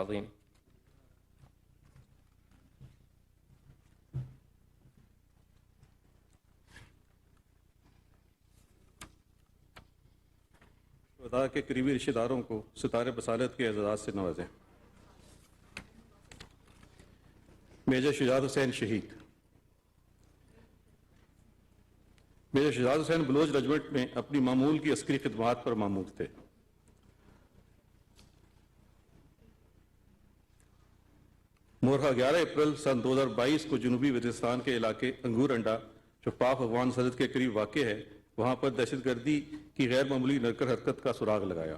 अज़ीम। खुदा के करीबी रिश्तेदारों को सितारे बसालत के एजाज़ात से नवाजें। मेजर शुजात हुसैन शहीद। मेजर शुजात हुसैन बलोच रेजिमेंट में अपनी मामूल की अस्करी खिदमात पर मामूर थे। मोरहा 11 अप्रैल सन 2022 को जनूबी वजीरिस्तान के इलाके अंगूर अंडा जो पाक अफगान सरहद के करीब वाक़ है, वहां पर दहशतगर्दी की गैर मामूली नरकर हरकत का सुराग लगाया।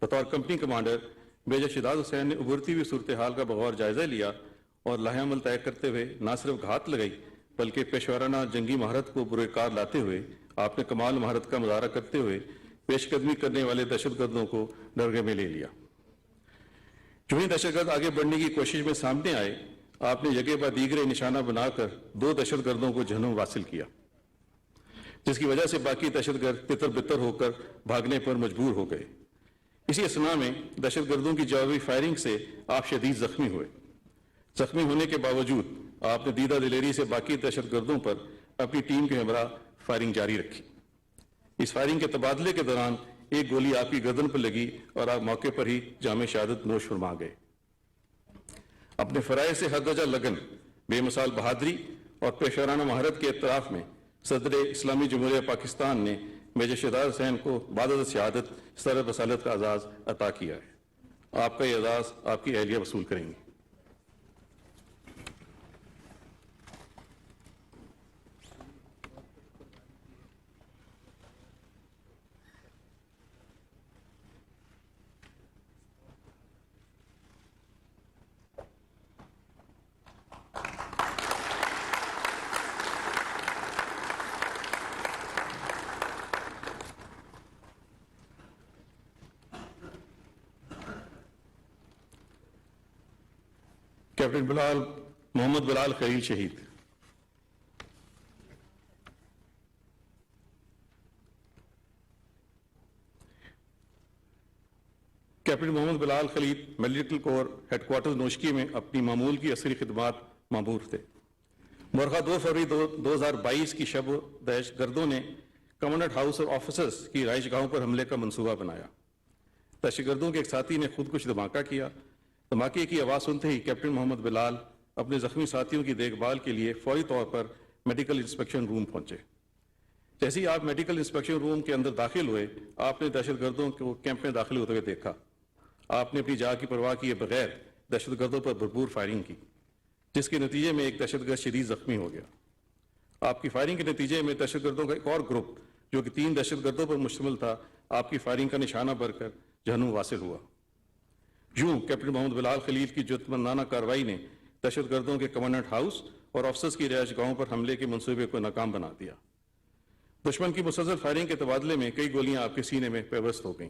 बतौर company commander major Shujat Hussain ने उभरती हुई सूरत हाल का बगौर जायजा लिया और लाहेअमल तय करते हुए न सिर्फ घात लगाई बल्कि पेशवाराना जंगी महारत को बुरेकार लाते हुए आपने कमाल महारत का मुजाहरा करते हुए पेशकदमी करने वाले दहशतगर्दों को नरगे में ले लिया। जो ही दहशतगर्द आगे बढ़ने की कोशिश में सामने आए, आपने जगह पर दीगरे निशाना बनाकर 2 दहशतगर्दों को जहन्नुम वासिल किया, जिसकी वजह से बाकी दहशतगर्द तितर बितर होकर भागने पर मजबूर हो गए। इसी असना में दहशतगर्दों की जवाबी फायरिंग से आप शदीद जख्मी हुए। जख्मी होने के बावजूद आपने दीदा दिलेरी से बाकी दहशतगर्दों पर अपनी टीम के हमरा फायरिंग जारी रखी। इस फायरिंग के तबादले के दौरान एक गोली आपकी गर्दन पर लगी और आप मौके पर ही जामे शहादत नोश फरमा गए। अपने फराइज से हर दर्जा लगन, बेमिसाल बहादुरी और पेशवाराना महारत के इतराफ में सदर इस्लामी जमहूरिया पाकिस्तान ने मेजर शुजात हुसैन को बाद शहादत सर बसालत का एजाज़ अता किया है। आपका यह एजाज़ आपकी अहलिया वसूल करेंगी। कैप्टन मोहम्मद बिलाल खलील शहीद। Captain Mohammad Bilal Khalil military corps headquarters Noshki में अपनी मामूल की असरी खिदमात मामूर थे। मुरखा 2 फरवरी 2022 की शब दहशतगर्दों ने कमांडेंट हाउस और ऑफिसर्स की रहायशगाहों पर हमले का मंसूबा बनाया। दहशतगर्दों के एक साथी ने खुदकुश धमाका किया। धमाके की आवाज़ सुनते ही कैप्टन मोहम्मद बिलाल अपने जख्मी साथियों की देखभाल के लिए फौरी तौर पर मेडिकल इंस्पेक्शन रूम पहुंचे। जैसे ही आप मेडिकल इंस्पेक्शन रूम के अंदर दाखिल हुए, आपने दहशतगर्दों को कैंप में दाखिल होते हुए देखा। आपने अपनी जान की परवाह किए बगैर दहशतगर्दों पर भरपूर फायरिंग की, जिसके नतीजे में एक दहशतगर्द शदीद जख्मी हो गया। आपकी फायरिंग के नतीजे में दहशतगर्दों का एक और ग्रुप जो कि 3 दहशतगर्दों पर मुश्तमिल था, आपकी फायरिंग का निशाना बनकर जहन्नुम वासिल हुआ। यूं कैप्टन मोहम्मद बिलाल खलील की जुर्माना कार्रवाई ने दहशतगर्दों के कमांडेंट हाउस और ऑफिसर्स की रिहायशगाहों पर हमले के मंसूबे को नाकाम बना दिया। दुश्मन की मुसलसल फायरिंग के तबादले में कई गोलियां आपके सीने में पेवस्त हो गईं,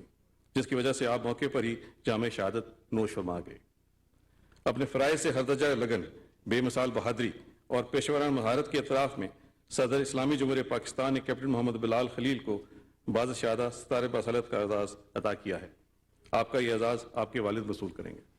जिसकी वजह से आप मौके पर ही जामे शहादत नोश फरमा गए। अपने फराइज से हर दर्जा लगन, बेमिसाल बहादुरी और पेशेवराना महारत के इतराफ में सदर इस्लामी जमहूरिया पाकिस्तान ने कैप्टन मोहम्मद बिलाल खलील को बाज़ शहादत सतारे बसालत का एजाज़ अता किया है। आपका यह एजाज़ आपके वालिद वसूल करेंगे।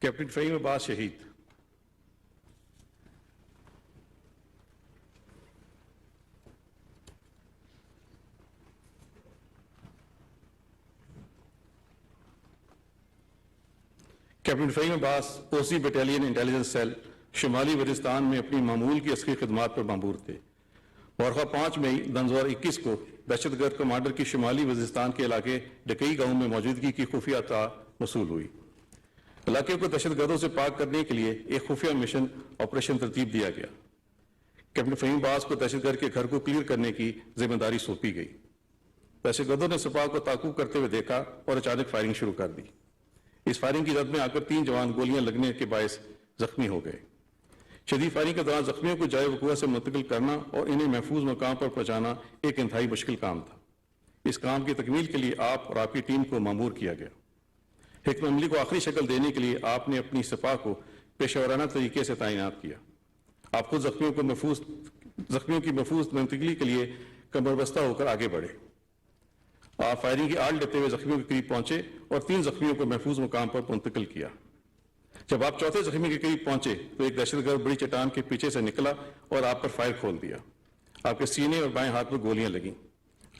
कैप्टन फ़हीम अब्बास शहीद। कैप्टन फ़हीम अब्बास पोसी बटालियन इंटेलिजेंस सेल शुमाली वजिस्तान में अपनी मामूल की अस्करी खिदमात पर मामूर थे। मुरखा 5 मई 2021 को दहशतगर्द कमांडर की शुमाली वजिस्तान के इलाके डकई गांव में मौजूदगी की खुफिया इत्तला मसूल हुई। इलाके को दहशतगर्दों से पाक करने के लिए एक खुफिया मिशन ऑपरेशन तरतीब दिया गया। कैप्टन फ़हीम अब्बास को दहशतगर्द के घर को क्लियर करने की जिम्मेदारी सौंपी गई। दहशतगर्दों ने सपा को ताकुब करते हुए देखा और अचानक फायरिंग शुरू कर दी। इस फायरिंग की जद में आकर 3 जवान गोलियां लगने के बायस जख्मी हो गए। शदीद फायरिंग के दौरान जख्मियों को जाए वक़ूआ से मुंतकिल करना और इन्हें महफूज मकाम पर पहुँचाना एक इंतहाई मुश्किल काम था। इस काम की तकमील के लिए आप और आपकी टीम को मामूर किया गया। हिकमत अमली को आखिरी शक्ल देने के लिए आपने अपनी सफा को पेशेवराना तरीके से तैनात किया। आप खुद जख्मियों की महफूज मुंतकिली के लिए कमरबस्ता होकर आगे बढ़े। आप फायरिंग की आड़ लेते हुए जख्मियों के करीब पहुंचे और 3 जख्मियों को महफूज मुकाम पर मुंतकिल किया। जब आप चौथे जख्मी के करीब पहुंचे तो एक दहशतगर्द बड़ी चट्टान के पीछे से निकला और आप पर फायर खोल दिया। आपके सीने और बाएं हाथ पर गोलियां लगीं।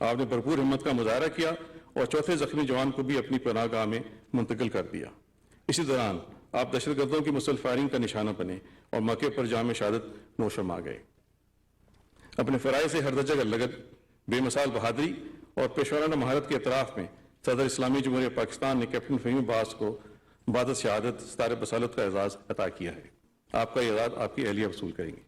आपने भरपूर हिम्मत का मुजाहरा किया और चौथे जख्मी जवान को भी अपनी पनाहगाह में मुंतकिल कर दिया। इसी दौरान आप दहशतगर्दों की मुसल फायरिंग का निशाना बने और मौके पर जाम शहादत नोशरमा गए। अपने फराइज से हर दर्जा का लगन, बेमिसाल बहादुरी और पेशवाराना महारत के एतराफ़ में सदर इस्लामी जमहूरियत पाकिस्तान ने कैप्टन फ़हीम अब्बास को बाद शहादत सितारे बसालत का एजाज़ अता किया है। आपका ये एजाज़ आपकी अहलिया वसूल करेंगे।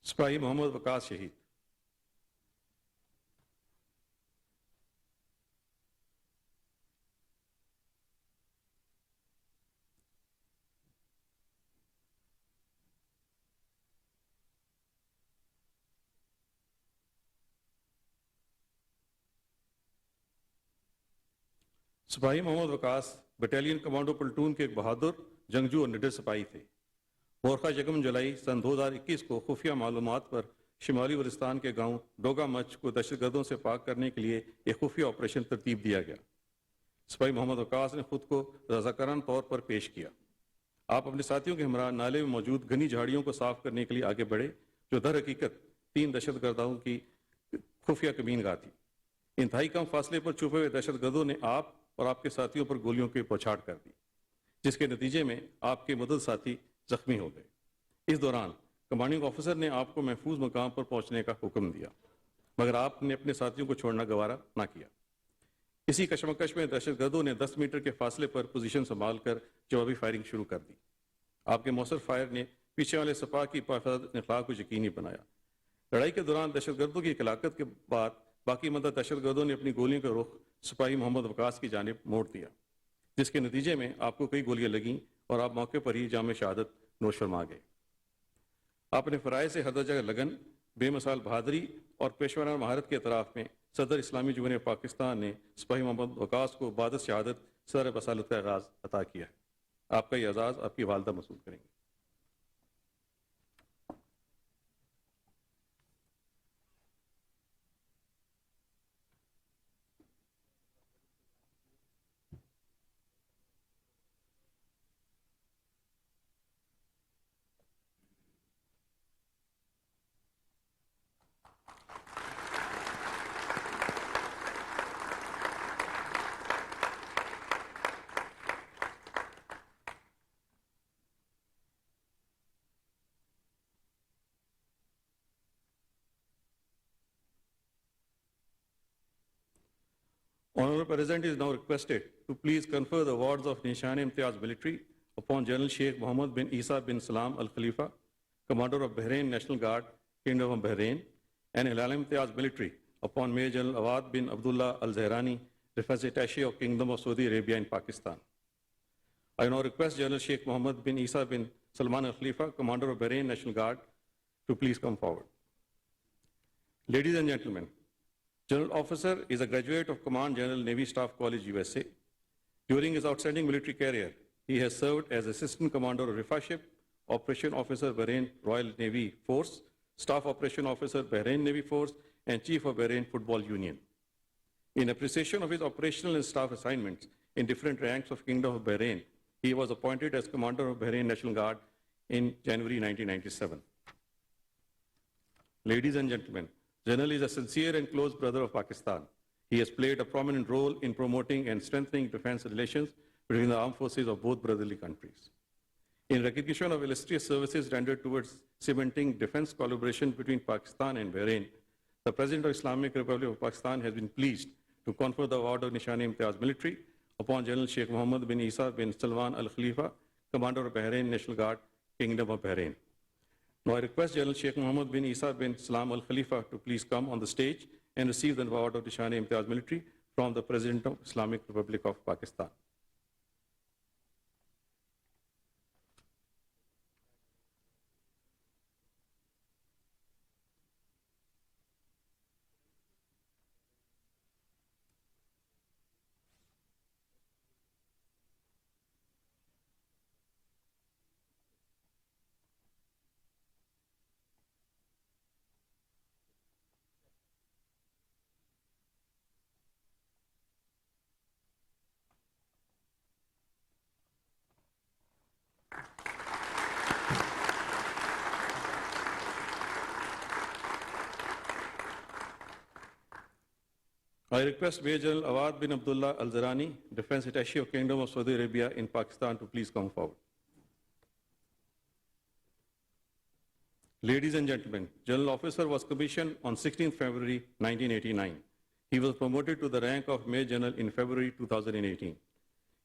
सिपाही मोहम्मद वकास शहीद। सिपाही Mohammad Waqas battalion commando platoon के एक बहादुर जंगजू और निडर सिपाही थे। मोरखा 1 जुलाई सन 2021 को खुफिया मालूमात पर शिमाली वलिस्तान के गांव डोगा मच को दहशतगर्दों से पाक करने के लिए एक खुफिया ऑपरेशन तरतीब दिया गया। सिपाही मोहम्मद वकास ने खुद को रज़ाकाराना तौर पर पेश किया। आप अपने साथियों के हमरा नाले में मौजूद घनी झाड़ियों को साफ करने के लिए आगे बढ़े, जो दर हकीकत 3 दहशतगर्दों की खुफिया कमीनगाह थी। इंतहाई कम फासले पर छुपे हुए दहशतगर्दों ने आप और आपके साथियों पर गोलियों की बौछार कर दी, जिसके नतीजे में आपके मदद साथी जख्मी हो गए। इस दौरान कमांडिंग ऑफिसर ने आपको महफूज मकाम पर पहुंचने का हुक्म दिया, मगर आपने अपने साथियों को छोड़ना गवारा ना किया। इसी कशमकश में दहशतगर्दों ने 10 मीटर के फासले पर पोजीशन संभाल कर जवाबी फायरिंग शुरू कर दी। आपके मौसर फायर ने पीछे वाले सपा की हिफाजत इखलाक को यकीनी बनाया। लड़ाई के दौरान दहशतगर्दों की हिलाकत के बाद बाकी मदद दहशतगर्दों ने अपनी गोलियों का रुख सिपाही मोहम्मद वकास की जानिब मोड़ दिया, जिसके नतीजे में आपको कई गोलियां लगीं और आप मौके पर ही जाम शहादत नोश फरमा गए। आपने फराइज से हर दर्जा का लगन, बेमिसाल बहादुरी और पेशवाराना महारत के एतराफ़ में सदर इस्लामी जमहूरियत पाकिस्तान ने सिपाही मोहम्मद वकास को बाद शहादत सर बसालत का एजाज़ अता किया है। आपका यह एजाज़ आपकी वालदा मसूल करेंगे। Honorable President is now requested to please confer the awards of Nishan-e-Imtiyaz Military upon General Sheikh Mohammed bin Isa bin Salam Al Khalifa, Commander of Bahrain National Guard, Kingdom of Bahrain, and Hilal-e-Imtiyaz Military upon Major General Awad bin Abdullah Al Zahrani, Refugee Attaché of Kingdom of Saudi Arabia in Pakistan. I now request General Sheikh Mohammed bin Isa bin Salman Al Khalifa, Commander of Bahrain National Guard, to please come forward. Ladies and gentlemen, General Officer is a graduate of Command General Navy Staff College, USA. During his outstanding military career, he has served as Assistant Commander of Rifa Ship, Operation Officer, Bahrain Royal Navy Force, Staff Operation Officer, Bahrain Navy Force, and Chief of Bahrain Football Union. In appreciation of his operational and staff assignments in different ranks of Kingdom of Bahrain, he was appointed as Commander of Bahrain National Guard in January 1997. Ladies and gentlemen, General is a sincere and close brother of Pakistan. He has played a prominent role in promoting and strengthening defense relations between the armed forces of both brotherly countries. In recognition of illustrious services rendered towards cementing defense collaboration between Pakistan and Bahrain, the President of the Islamic Republic of Pakistan has been pleased to confer the award of Nishan-e-Imtiaz Military upon General Sheikh Mohammed bin Isa bin Salman Al Khalifa, Commander of Bahrain National Guard, Kingdom of Bahrain. Now I request General Sheikh Mohammed bin Isa bin Salman Al Khalifa to please come on the stage and receive the award of Nishan-e-Imtiaz Military from the President of Islamic Republic of Pakistan. I request Major General Awad bin Abdullah Al-Zarani, Defense Attaché of Kingdom of Saudi Arabia in Pakistan, to please come forward. Ladies and gentlemen, General Officer was commissioned on 16th February 1989. He was promoted to the rank of Major General in February 2018.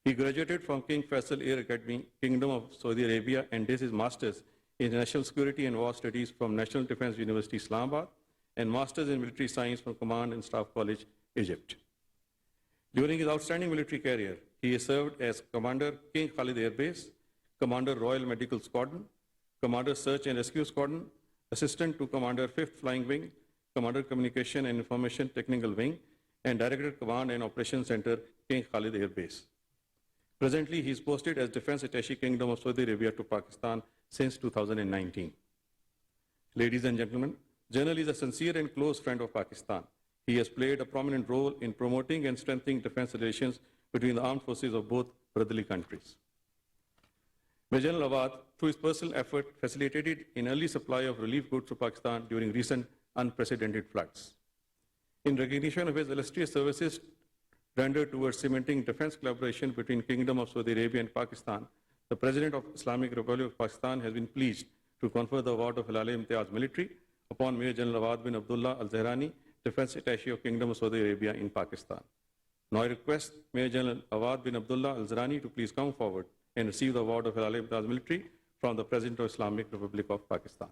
He graduated from King Faisal Air Academy, Kingdom of Saudi Arabia, and did his Masters in National Security and War Studies from National Defense University, Islamabad, and Masters in Military Science from Command and Staff College, Egypt. During his outstanding military career, he has served as Commander, King Khalid Air Base, Commander, Royal Medical Squadron, Commander, Search and Rescue Squadron, Assistant to Commander, 5th Flying Wing, Commander, Communication and Information Technical Wing, and Director, Command and Operations Center, King Khalid Air Base. Presently, he is posted as Defense Attaché, Kingdom of Saudi Arabia to Pakistan since 2019. Ladies and gentlemen, General is a sincere and close friend of Pakistan. He has played a prominent role in promoting and strengthening defense relations between the armed forces of both brotherly countries. Major General Awad, through his personal effort, facilitated an early supply of relief goods to Pakistan during recent unprecedented floods. In recognition of his illustrious services rendered towards cementing defense collaboration between Kingdom of Saudi Arabia and Pakistan, the President of Islamic Republic of Pakistan has been pleased to confer the award of Hilal-e-Imtiaz Military upon Major General Awad bin Abdullah Al-Zahrani, Defense Attaché of Kingdom of Saudi Arabia in Pakistan. Now I request Major General Awad bin Abdullah Al-Zahrani to please come forward and receive the award of Hilal-e-Imtiaz Military from the President of Islamic Republic of Pakistan.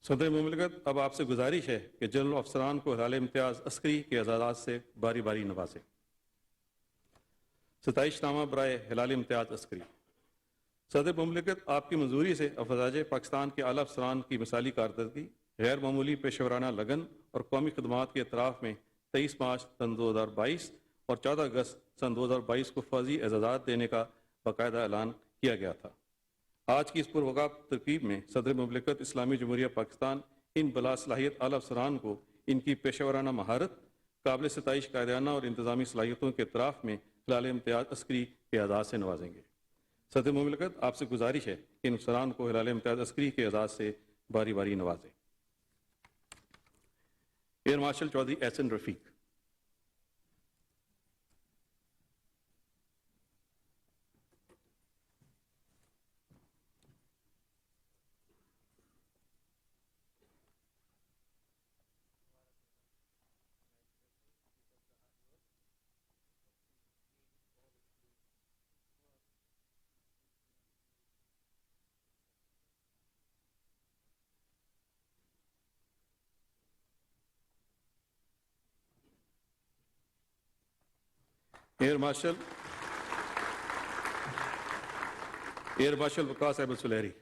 सदर मुमलिकत, अब आपसे गुजारिश है कि general अफसरान को हिलाल-ए-इम्तियाज अस्करी के एजाज़ात से बारी बारी नवाजें। 27नामा बराए हिलाल-ए-इम्तियाज अस्करी। सदर मुमलिकत, आपकी मंजूरी से अफजाज पाकिस्तान के आला अफसरान की मिसाली कारकर्दगी, गैर मामूली पेशेवराना लगन और कौमी खदमात के एतराफ़ में 23 मार्च सन 2022 और 14 अगस्त सन 2022 को फौजी एजाज़ात देने का बाकायदा ऐलान किया गया था। आज की इस पुरवकाब तकरीब में सदर मुमलिकत इस्लामी जमहूरिया पाकिस्तान इन बलासलाहियत आला अफसरान को इनकी पेशेवराना महारत, काबिल सताइश कायदाना और इंतजामी सलाहियतों के एतराफ़ में हिलाल-ए-इम्तियाज अस्करी के एजाज़ से नवाजेंगे। सदर मुमलिकत, आपसे गुजारिश है कि इन अफसरान को हिलाल-ए-इम्तियाज अस्करी के एजाज़ से बारी बारी नवाजें। Air marshal Chaudhry Ehsan Rafiq. Air marshal Waqas Ahmed Sulehri.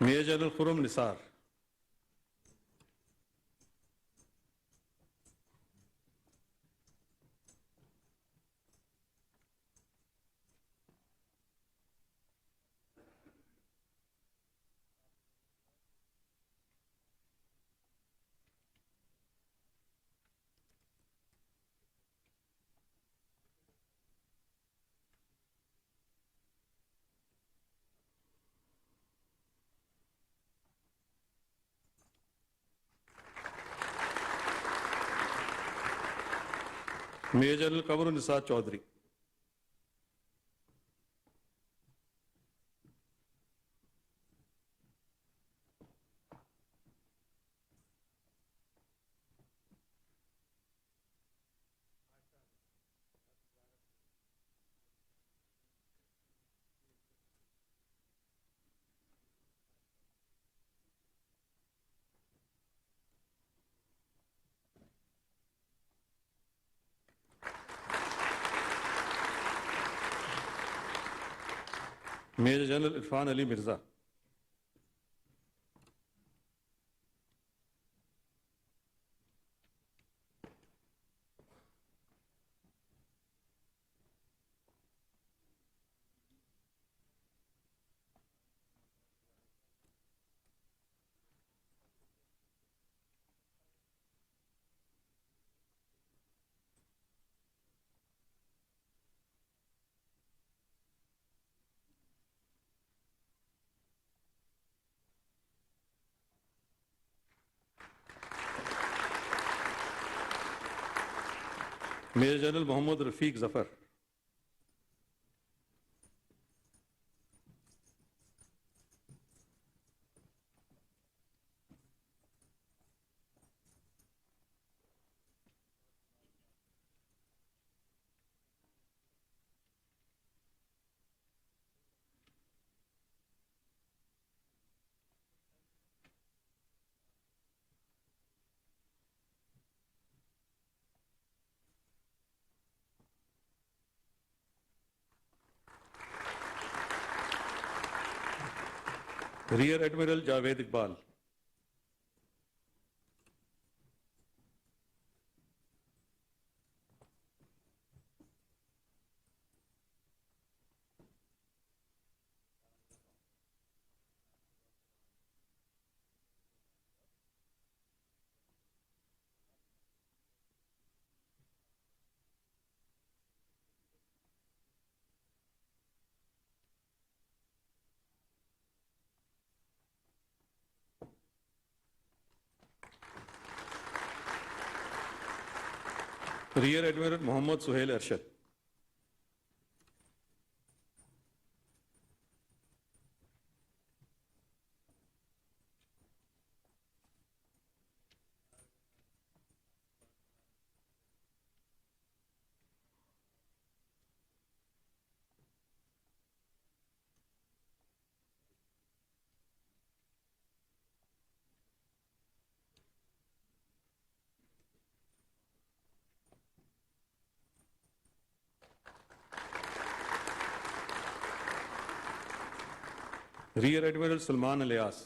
Major general Khurram Nisar, major general Qamar Nisar Chaudhry, major general Irfan Ali Mirza, major general Mohammad Rafiq Zafar, rear admiral Javed Iqbal, rear admiral Mohammad Sohail Arshad, rear admiral Salman Aliyas,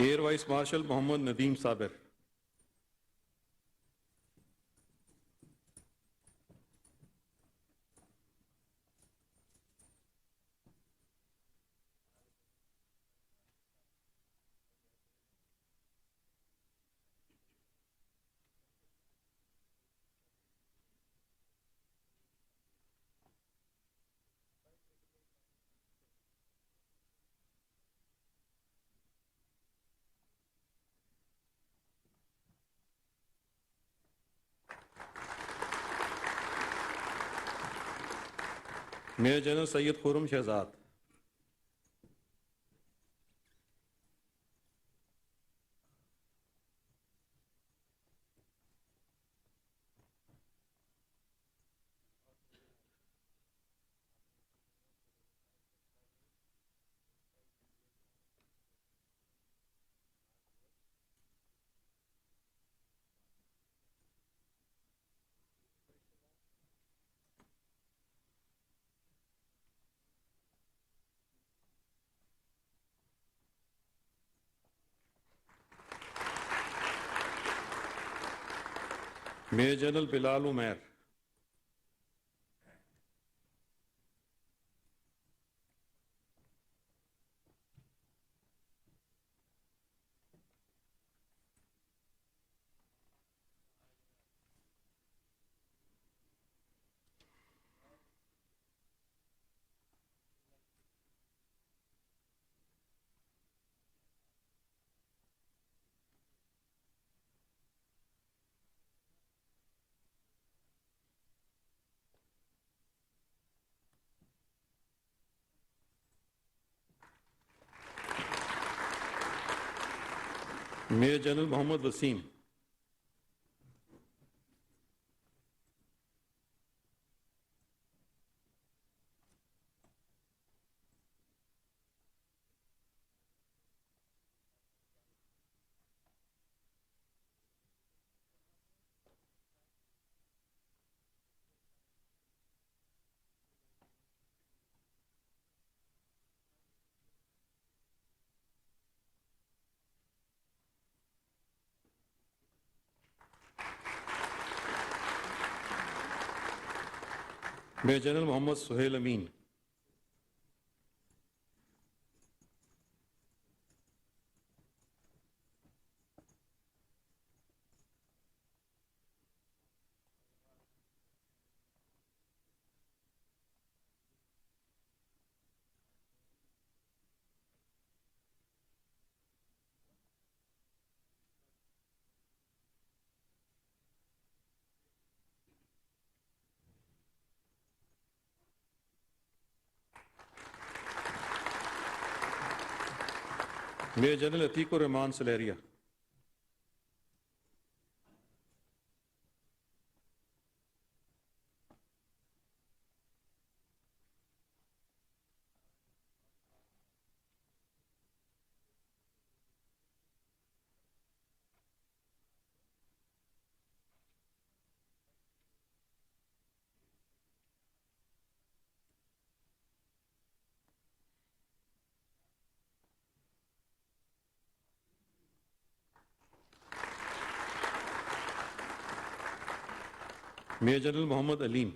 air vice marshal Mohammad Nadeem Sabir, major general Syed Khurram Shahzad, major general Bilal Umair, major general Mohammad Waseem, major general Mohammad Suhail अमीन, major general Atiqur Rehman Saleria, major general Mohammad Aleem,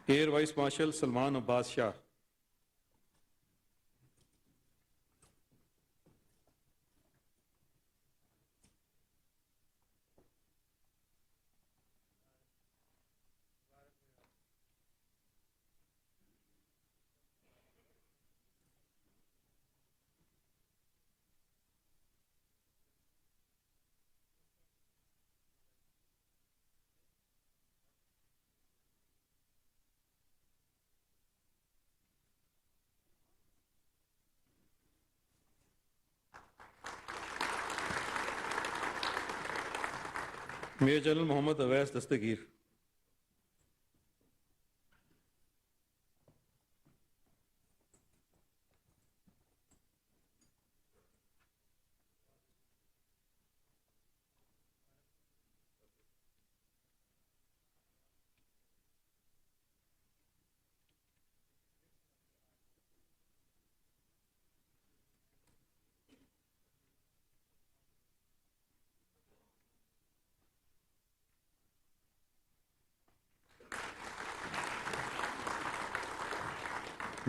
air vice marshal Salman Abbas Shah, major general Mohammad Awais Dastgir,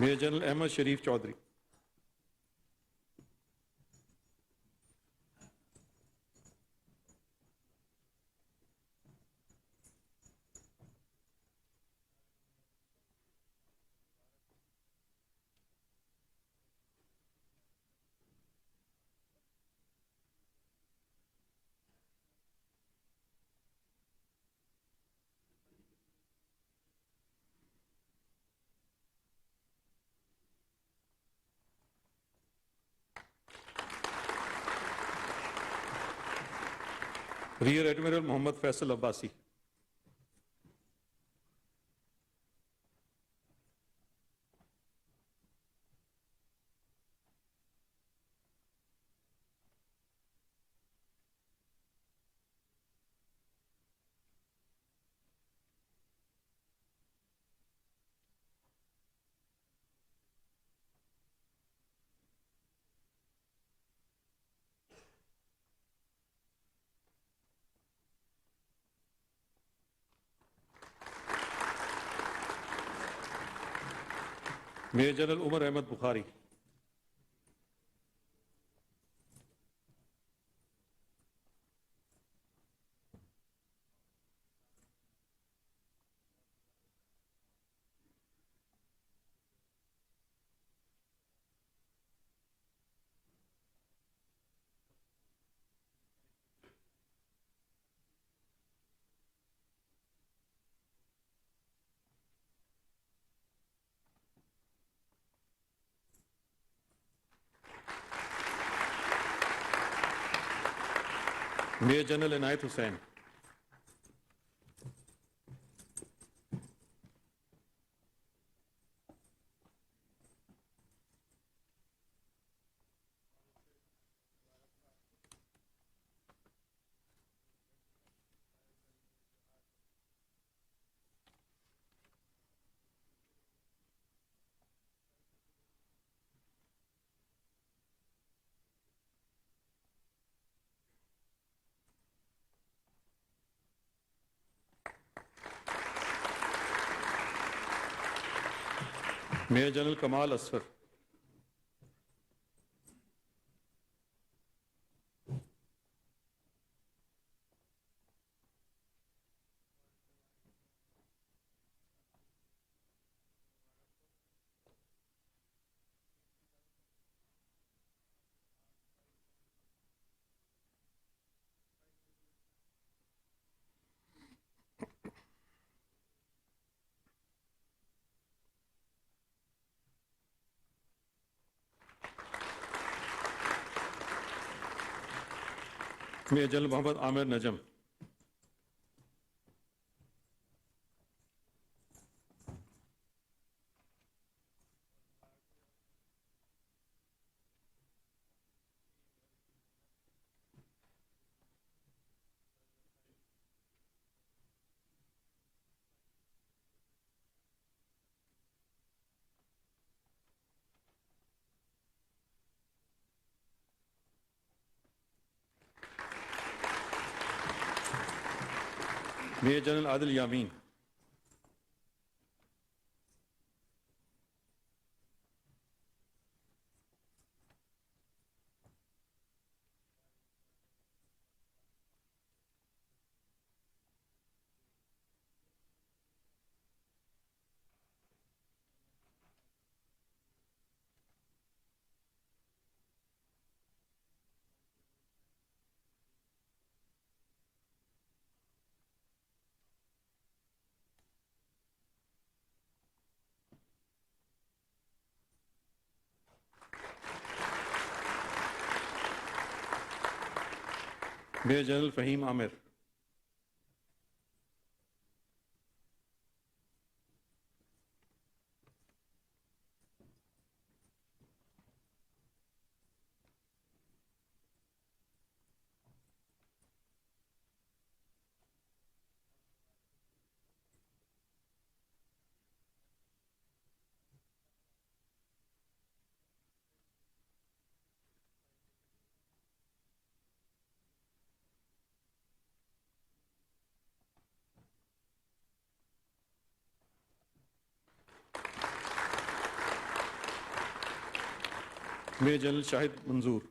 major general Ahmed Sharif Chaudhry. Rear admiral Mohammad Faisal Abbasi. Major general Umar Ahmed Bukhari. Major general Inayat Hussain. Major general Kamal Asfar. Major general Mohammad Amir Najam. Major general Adil Yamin. Major general Fahim Amir. Major general Shahid Manzoor,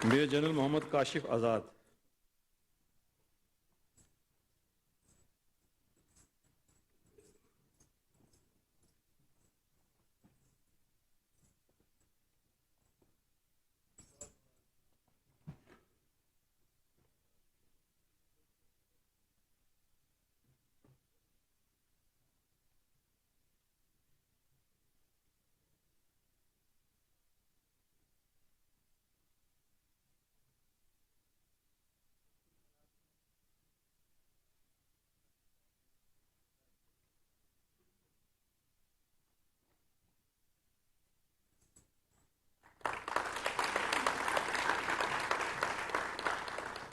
major general Mohammad Kashif Azad,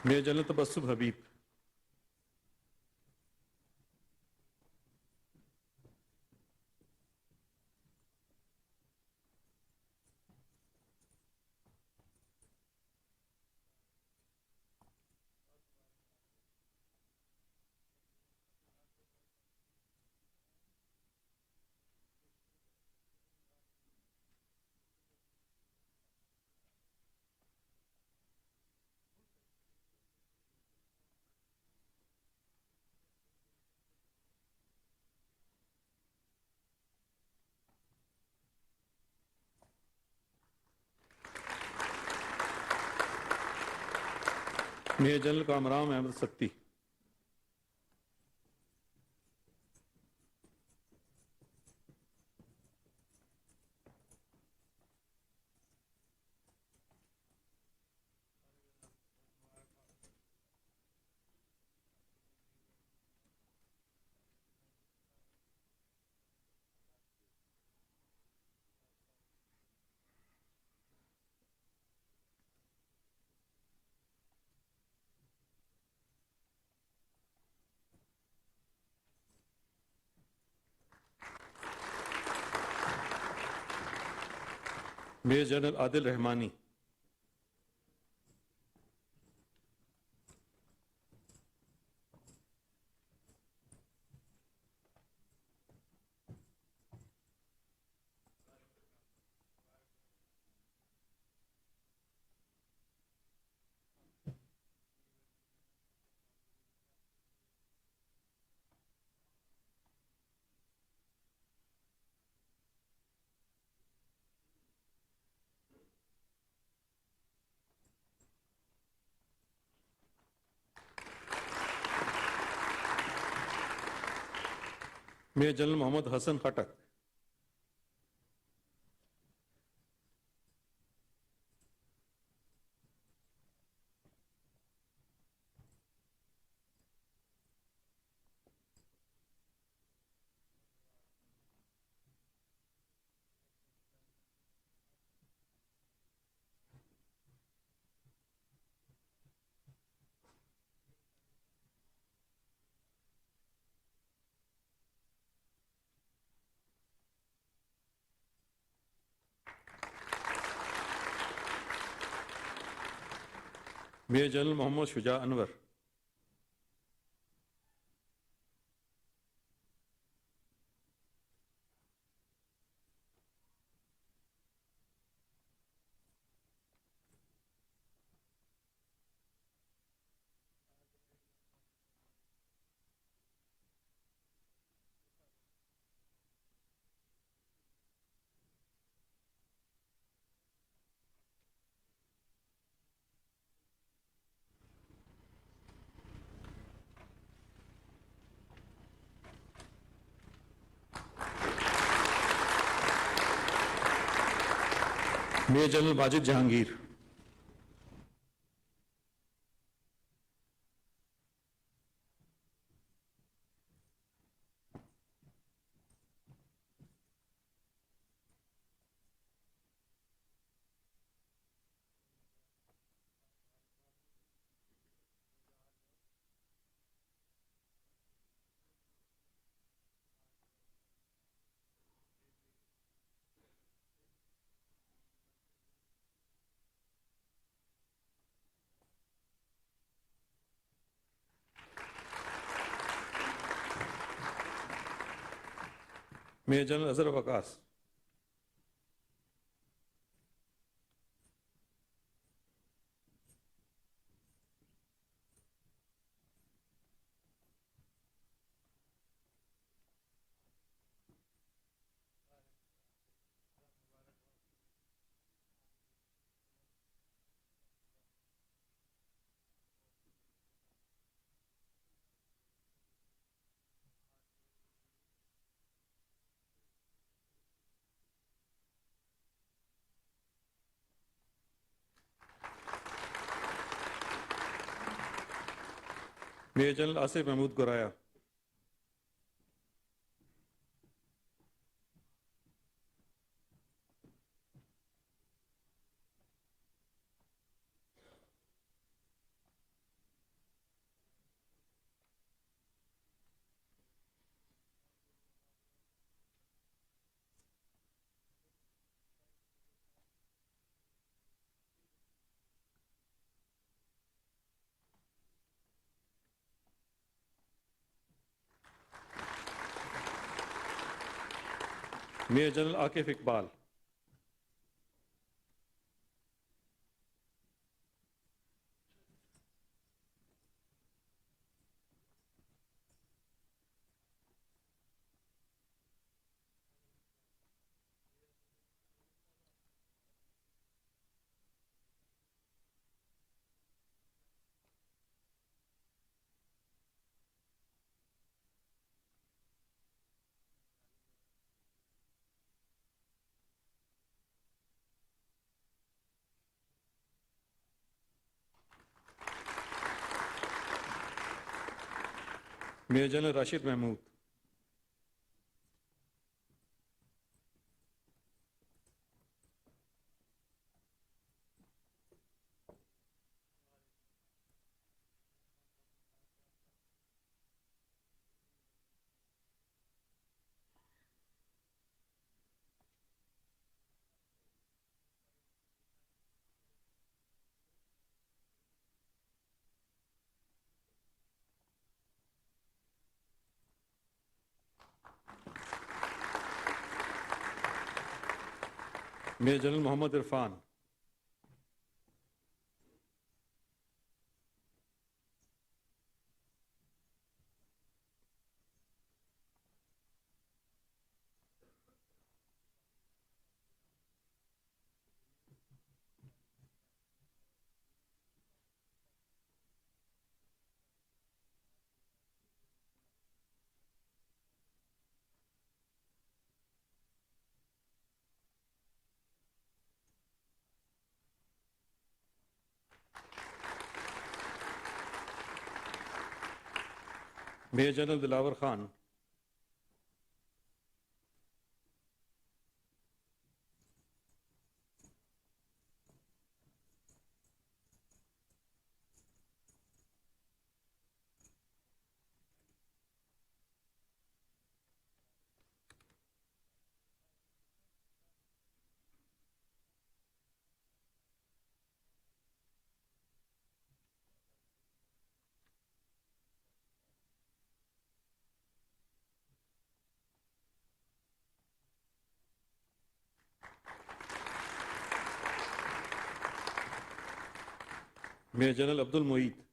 major general Tabassum हबीब, major general Kamran Ahmed Satti, major general Adil Rehmani, major general Mohammad Hassan Khattak, major general Mohammad Shuja Anwar, major general Majid Jahangir, major general Azhar Waqas, major general Asif Mahmood Goraya, major general Akif Iqbal, major general Rashid Mahmood, major general Mohammad Irfan, major general Dilawar Khan, major general Abdul Moeed,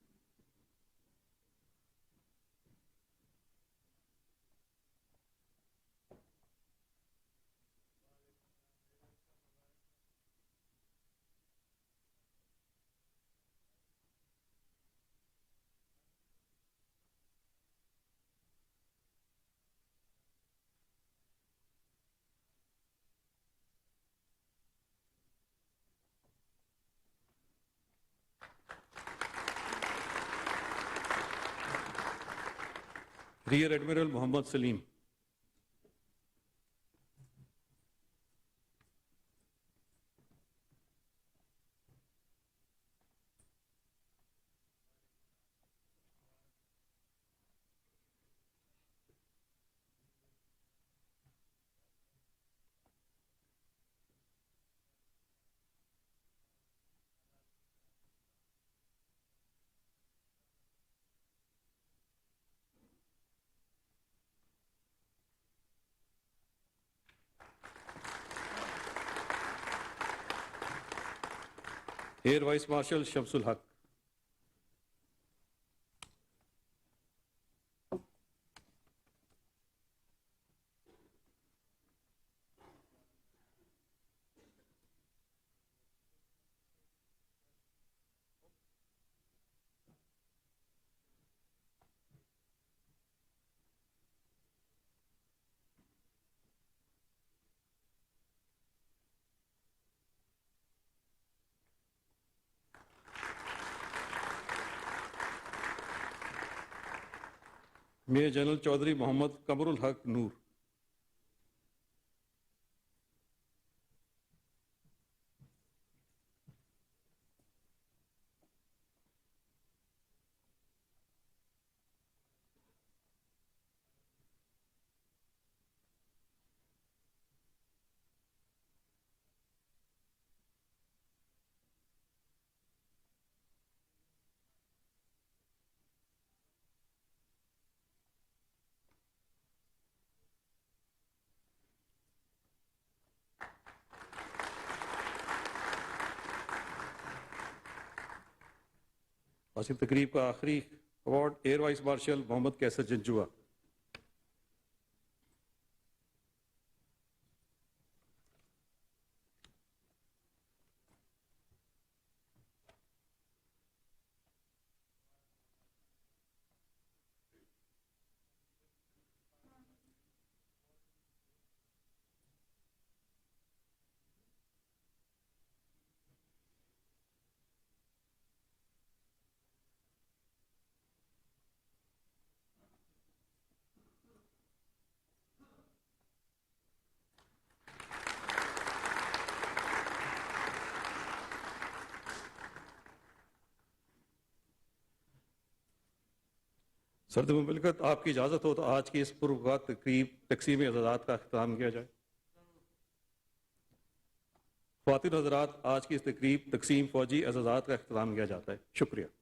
rear admiral Mohammad Saleem, air vice marshal Shamsul Haq. Major general Chaudhry Mohammad Qamarul Haq Noor. आज की तकरीब का आखिरी award air vice marshal Mohammad Qaiser Janjua. सदर मुमलिकत, आपकी इजाज़त हो तो आज की इस पुरवक़्त तकरीब तकसीम ए'ज़ाज़ात का अख्ताम किया जाए। ख्वातीन हज़रात, आज की इस तकरीब तकसीम फौजी ए'ज़ाज़ात का अख्ताम किया जाता है। शुक्रिया।